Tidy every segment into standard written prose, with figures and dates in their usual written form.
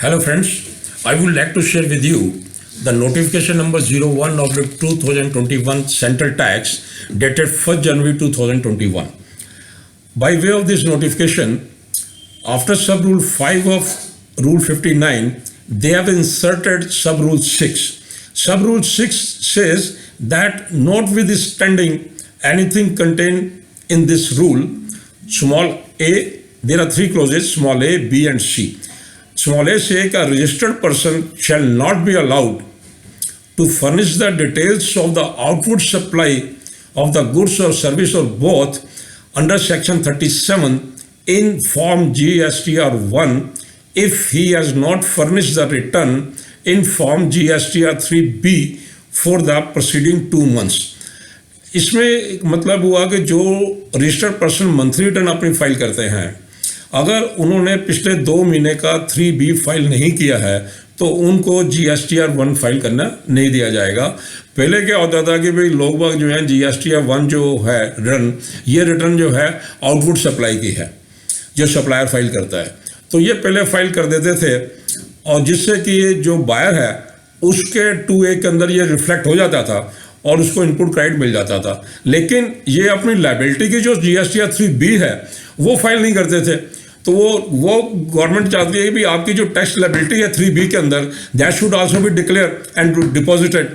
Hello friends, I would like to share with you the notification number 01/2021 Central Tax dated 1st January 2021. By way of this notification, after sub-rule 5 of Rule 59, they have inserted sub-rule 6. Sub-rule 6 says that notwithstanding anything contained in this rule, small a, there are three clauses, small a, b and c. Small a say a registered person shall not be allowed to furnish the details of the outward supply of the goods or service or both under section 37 in form GSTR 1 if he has not furnished the return in form GSTR 3B for the preceding 2 months. इसमें मतलब हुआ कि जो registered person monthly return अपनी file करते हैं, अगर उन्होंने पिछले 2 महीने का 3B फाइल नहीं किया है तो उनको GSTR 1 फाइल करना नहीं दिया जाएगा। पहले क्या होता था कि भाई लोग बाग जो है GSTR 1 जो है रिटर्न, ये रिटर्न जो है आउटपुट सप्लाई की है, जो सप्लायर फाइल करता है, तो ये पहले फाइल कर देते थे और जिससे कि जो बायर है उसके 2A के अंदर ये रिफ्लेक्ट हो जाता था और उसको इनपुट क्रेडिट मिल जाता था। लेकिन ये अपनी लायबिलिटी की जो GSTR 3B है वो फाइल नहीं करते थे, तो वो गवर्नमेंट चाहती है कि आपकी जो टैक्स लायबिलिटी है 3B के अंदर that should also be declare and deposited.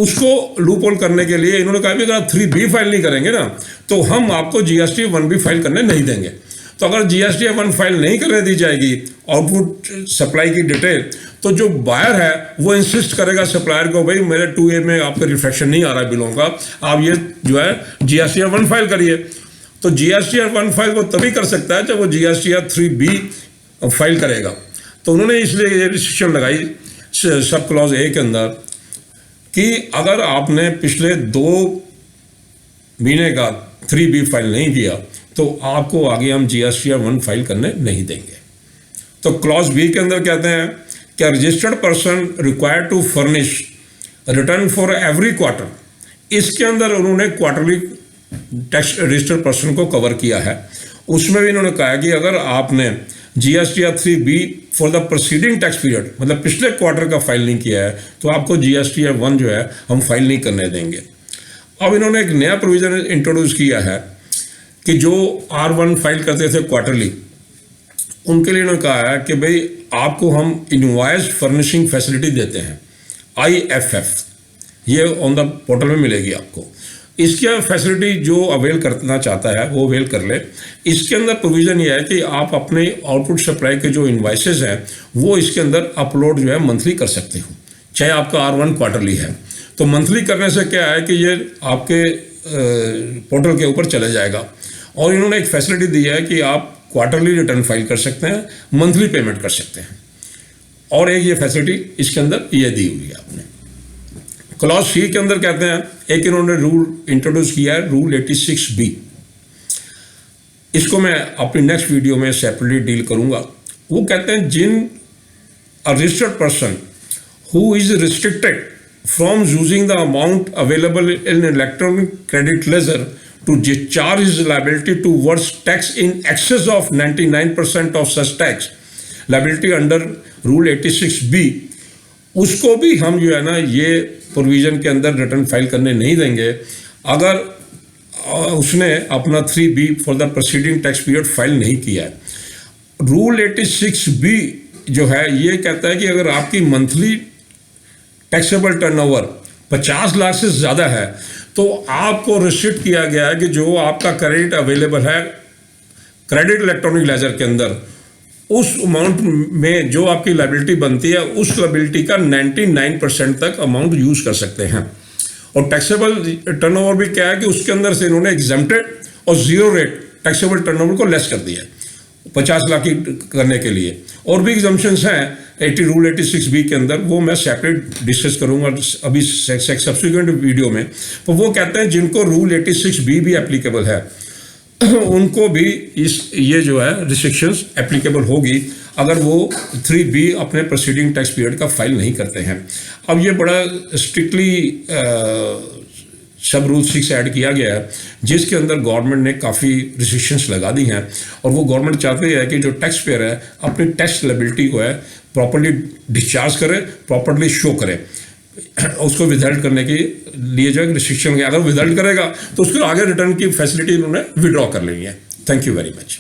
उसको लूप होल करने के लिए इन्होंने कहा कि अगर आप 3B फाइल नहीं करेंगे ना तो हम आपको GSTR 1B फाइल करने नहीं देंगे। तो अगर GSTR 1 फाइल नहीं करने दी जाएगी आउटपुट सप्लाई की डिटेल, तो जो बायर है वो इंसिस्ट करेगा सप्लायर को, भाई मेरे 2A में आपका रिफ्लेक्शन नहीं आ रहा है बिलों का, आप ये जो है GSTR 1 फाइल करिए। तो GSTR 1 फाइल वो तभी कर सकता है जब वो GSTR 3B फाइल करेगा। तो उन्होंने इसलिए ये रिस्ट्रिक्शन लगाई सब क्लॉज ए के अंदर कि अगर आपने पिछले 2 महीने का 3B फाइल नहीं किया तो आपको आगे हम GSTR 1 फाइल करने नहीं देंगे। तो क्लॉज बी के अंदर कहते हैं कि registered person required to furnish return for every quarter. इसके अंदर उन्होंने क्वार्टरली टैक्स रजिस्टर्ड पर्सन को कवर किया है। उसमें भी इन्होंने कहा कि अगर आपने GSTR 3B for the proceeding tax period, मतलब पिछले क्वार्टर का फाइल नहीं किया है, तो आपको GSTR 1 जो है हम फाइल नहीं करने देंगे। अब इन्होंने एक नया प्रोविजन इंट्रोड्यूस किया है कि जो R1 फाइल करते थे क्वार्टरली, उनके लिए इन्होंने कहा है कि भाई आपको हम इनवॉइस फर्निशिंग फैसिलिटी देते हैं, IFF, ये ऑन द पोर्टल में मिलेगी आपको। इसकी फैसिलिटी जो अवेल करना चाहता है वो अवेल कर ले। इसके अंदर प्रोविज़न ये है कि आप अपने आउटपुट सप्लाई के जो इनवॉइसेस हैं वो इसके अंदर अपलोड जो है मंथली कर सकते हो, चाहे आपका R1 क्वार्टरली है। तो मंथली करने से क्या है कि ये आपके पोर्टल के ऊपर चले जाएगा। और इन्होंने एक फैसिलिटी दी है कि आप क्वार्टरली रिटर्न फाइल कर सकते हैं, मंथली पेमेंट कर सकते हैं, और एक ये फैसिलिटी इसके अंदर ये दी हुई है आपने। क्लॉज सी के अंदर कहते हैं, एक इन्होंने रूल इंट्रोड्यूस किया है, रूल 86B। इसको मैं अपनी नेक्स्ट वीडियो में सेपरेटली डील करूंगा। वो कहते हैं जिन registered person who is restricted from using the amount available in electronic credit ledger to discharge his liability towards tax in excess of 99% of such tax liability under Rule 86B, उसको भी हम जो है ना ये प्रोविज़न के अंदर return file करने नहीं देंगे अगर उसने अपना 3B for the proceeding tax period file नहीं किया है। रूल 86B जो है ये कहता है कि अगर आपकी मंथली टैक्सेबल टर्नओवर 50 लाख से ज़्यादा है तो आपको रिस्ट्रिक्ट किया गया है कि जो आपका क्रेडिट अवेलेबल है क्रेडिट इलेक्ट्रॉनिक लेजर के अंदर, उस अमाउंट में जो आपकी लायबिलिटी बनती है उस लायबिलिटी का 99% तक अमाउंट यूज कर सकते हैं। और टैक्सेबल टर्नओवर भी क्या है कि उसके अंदर से इन्होंने एग्जेम्प्टेड और 0 रेट टैक्सेबल टर्नओवर को लेस कर दिया है 50 लाख की करने के लिए। और भी एग्जम्पशंस हैं रूल 86B के अंदर, वो मैं सेपरेट डिस्कस करूंगा अभी सब्सिक्वेंट वीडियो में। तो वो कहते हैं जिनको रूल 86B भी एप्लीकेबल है उनको भी ये जो है रिस्ट्रिक्शंस एप्लीकेबल होगी अगर वो 3B अपने प्रोसीडिंग टैक्स पीरियड का फाइल नहीं करते हैं। अब ये बड़ा स्ट्रिक्टली सब रूल 6 ऐड किया गया है, जिसके अंदर गवर्नमेंट ने काफ़ी रिस्ट्रिक्शंस लगा दी हैं, और वो गवर्नमेंट चाहती है कि जो टैक्स पेयर है अपनी टैक्स लायबिलिटी को है प्रॉपर्ली डिस्चार्ज करे, प्रॉपर्ली शो करे, उसको विदहोल्ड करने के लिए जो है रिस्ट्रिक्शन, अगर विदहोल्ड करेगा तो उसको आगे रिटर्न की फैसिलिटी उन्होंने विड्रॉ कर लेनी है। Thank you very much.